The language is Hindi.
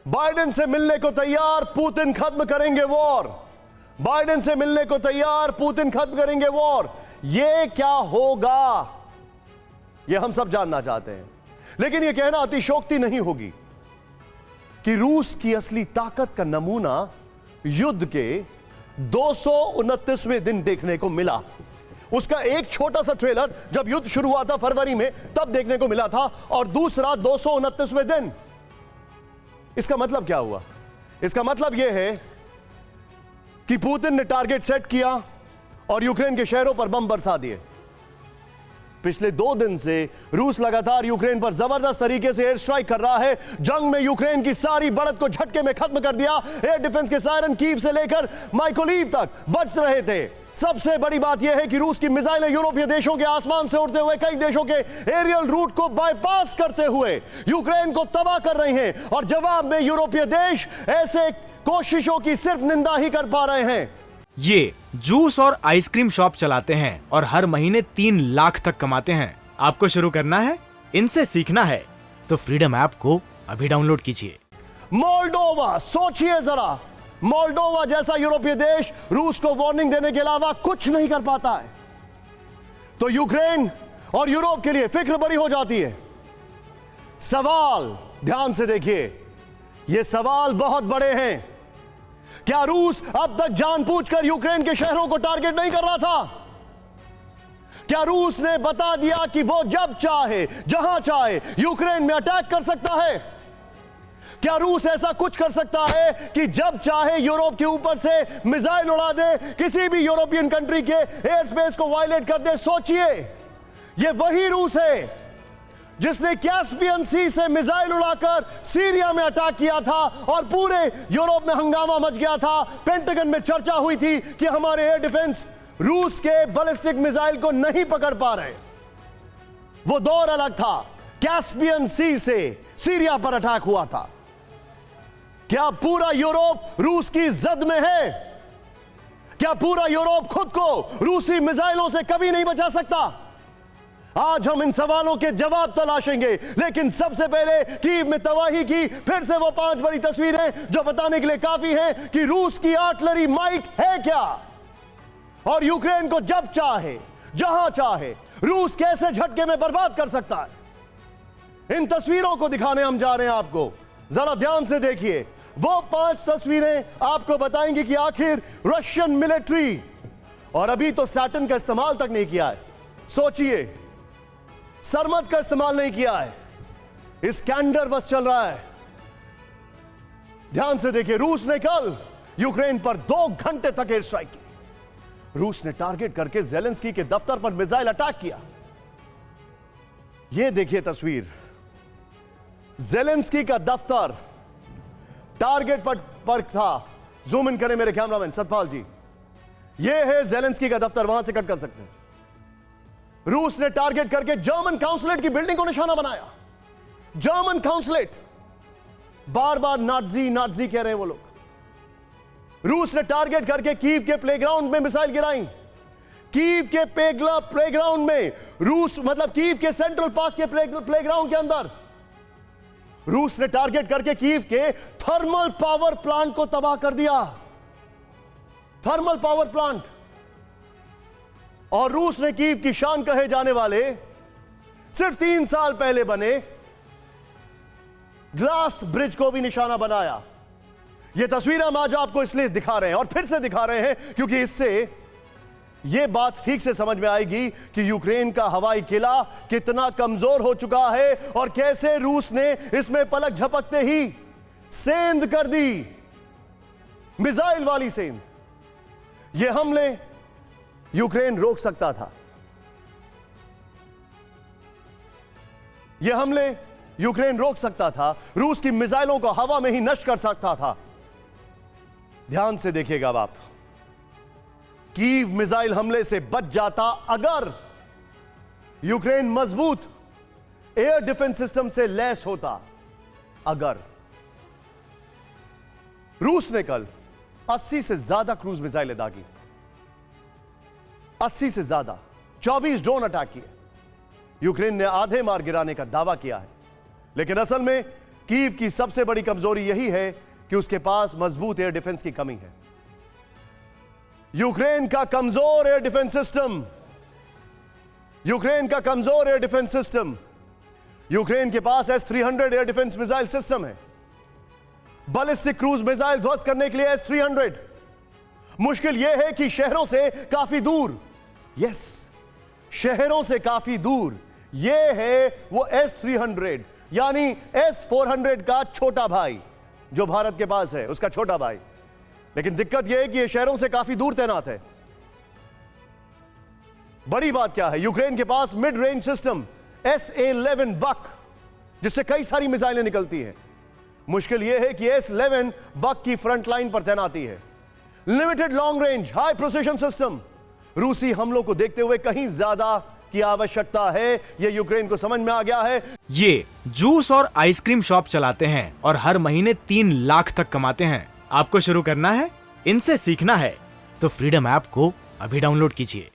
बाइडेन से मिलने को तैयार, पुतिन खत्म करेंगे वॉर। बाइडेन से मिलने को तैयार, पुतिन खत्म करेंगे वॉर। यह क्या होगा, यह हम सब जानना चाहते हैं। लेकिन यह कहना अतिशयोक्ति नहीं होगी कि रूस की असली ताकत का नमूना युद्ध के 229वें दिन देखने को मिला। उसका एक छोटा सा ट्रेलर जब युद्ध शुरू हुआ था फरवरी में, तब देखने को मिला था, और दूसरा 229वें दिन। इसका मतलब क्या हुआ? इसका मतलब यह है कि पुतिन ने टारगेट सेट किया और यूक्रेन के शहरों पर बम बरसा दिए। पिछले 2 दिन से रूस लगातार यूक्रेन पर जबरदस्त तरीके से एयर स्ट्राइक कर रहा है। जंग में यूक्रेन की सारी बढ़त को झटके में खत्म कर दिया। एयर डिफेंस के सायरन कीव से लेकर माइकोलीव तक बज रहे थे। सबसे बड़ी बात यह है कि रूस की मिसाइलें यूरोपीय देशों के आसमान से उड़ते हुए कई देशों के एरियल रूट को बाईपास करते हुए यूक्रेन को तबाह कर रही हैं, और जवाब में यूरोपीय देश ऐसे कोशिशों की सिर्फ निंदा ही कर पा रहे हैं। ये जूस और आइसक्रीम शॉप चलाते हैं और हर महीने 3 लाख तक कमाते हैं। आपको शुरू करना है, इनसे सीखना है, तो फ्रीडम ऐप को अभी डाउनलोड कीजिए। मोल्डोवा, सोचिए जरा, मोल्डोवा जैसा यूरोपीय देश रूस को वार्निंग देने के अलावा कुछ नहीं कर पाता है, तो यूक्रेन और यूरोप के लिए फिक्र बड़ी हो जाती है। सवाल ध्यान से देखिए, ये सवाल बहुत बड़े हैं। क्या रूस अब तक जानबूझकर यूक्रेन के शहरों को टारगेट नहीं कर रहा था? क्या रूस ने बता दिया कि वो जब चाहे, जहां चाहे यूक्रेन में अटैक कर सकता है? क्या रूस ऐसा कुछ कर सकता है कि जब चाहे यूरोप के ऊपर से मिसाइल उड़ा दे, किसी भी यूरोपियन कंट्री के एयर स्पेस को वायलेट कर दे? सोचिए, यह वही रूस है जिसने कैस्पियन सी से मिसाइल उड़ाकर सीरिया में अटैक किया था और पूरे यूरोप में हंगामा मच गया था। पेंटागन में चर्चा हुई थी कि हमारे एयर डिफेंस रूस के बैलिस्टिक मिसाइल को नहीं पकड़ पा रहे। वो दौर अलग था, कैस्पियन सी से सीरिया पर अटैक हुआ था। क्या पूरा यूरोप रूस की जद में है? क्या पूरा यूरोप खुद को रूसी मिसाइलों से कभी नहीं बचा सकता? आज हम इन सवालों के जवाब तलाशेंगे, लेकिन सबसे पहले कीव में तबाही की फिर से वो 5 बड़ी तस्वीरें जो बताने के लिए काफी हैं कि रूस की आर्टिलरी माइट है क्या, और यूक्रेन को जब चाहे, जहां चाहे रूस कैसे झटके में बर्बाद कर सकता है। इन तस्वीरों को दिखाने हम जा रहे हैं आपको, जरा ध्यान से देखिए। वो 5 तस्वीरें आपको बताएंगी कि आखिर रशियन मिलिट्री, और अभी तो सैटर्न का इस्तेमाल तक नहीं किया है, सोचिए, सरमद का इस्तेमाल नहीं किया है, स्कैंडर बस चल रहा है। ध्यान से देखिए, रूस ने कल यूक्रेन पर 2 घंटे तक एयर स्ट्राइक की। रूस ने टारगेट करके ज़ेलेंस्की के दफ्तर पर मिसाइल अटैक किया। यह देखिए तस्वीर, ज़ेलेंस्की का दफ्तर टारगेट पर था। जूम इन करें मेरे कैमरामैन सतपाल जी, यह है ज़ेलेंस्की का दफ्तर, वहां से कट कर सकते हैं। रूस ने टारगेट करके जर्मन काउंसलेट की बिल्डिंग को निशाना बनाया। जर्मन काउंसलेट, बार बार नाजी नाजी कह रहे हैं वो लोग। रूस ने टारगेट करके कीव के प्लेग्राउंड में मिसाइल गिराई। कीव के प्लेग्राउंड में रूस, मतलब कीव के सेंट्रल पार्क के प्लेग्राउंड के अंदर रूस ने टारगेट करके कीव के थर्मल पावर प्लांट को तबाह कर दिया। Thermal power plant. और रूस ने कीव की शान कहे जाने वाले सिर्फ 3 साल पहले बने ग्लास ब्रिज को भी निशाना बनाया। यह तस्वीर हम आज आपको इसलिए दिखा रहे हैं, और फिर से दिखा रहे हैं क्योंकि इससे यह बात ठीक से समझ में आएगी कि यूक्रेन का हवाई किला कितना कमजोर हो चुका है और कैसे रूस ने इसमें पलक झपकते ही सेंध कर दी, मिसाइल वाली सेंध। यह हमले यूक्रेन रोक सकता था। यह हमले यूक्रेन रोक सकता था, रूस की मिसाइलों को हवा में ही नष्ट कर सकता था। ध्यान से देखिएगा आप, कीव मिसाइल हमले से बच जाता अगर यूक्रेन मजबूत एयर डिफेंस सिस्टम से लैस होता। अगर रूस ने कल 80 से ज्यादा क्रूज मिसाइलें दागी, 80 से ज्यादा, 24 ड्रोन अटैक किए। यूक्रेन ने आधे मार गिराने का दावा किया है, लेकिन असल में कीव की सबसे बड़ी कमजोरी यही है कि उसके पास मजबूत एयर डिफेंस की कमी है। यूक्रेन का कमजोर एयर डिफेंस सिस्टम, यूक्रेन का कमजोर एयर डिफेंस सिस्टम। यूक्रेन के पास S-300 air defence missile system है, बैलिस्टिक क्रूज मिसाइल ध्वस्त करने के लिए S-300। मुश्किल यह है कि शहरों से काफी दूर, यस, शहरों से काफी दूर, यह है वो S-300 यानी S-400 का छोटा भाई जो भारत के पास है, उसका छोटा भाई। लेकिन दिक्कत यह है कि यह शहरों से काफी दूर तैनात है। बड़ी बात क्या है, यूक्रेन के पास मिड रेंज सिस्टम SA-11 बक, जिससे कई सारी मिसाइलें निकलती हैं। मुश्किल यह है कि S-11 बक की फ्रंट लाइन पर तैनाती है। Limited long range high precision system, रूसी हमलों को देखते हुए कहीं ज्यादा की आवश्यकता है, यह यूक्रेन को समझ में आ गया है। ये जूस और आइसक्रीम शॉप चलाते हैं और हर महीने 3 लाख तक कमाते हैं। आपको शुरू करना है, इनसे सीखना है, तो फ्रीडम ऐप को अभी डाउनलोड कीजिए।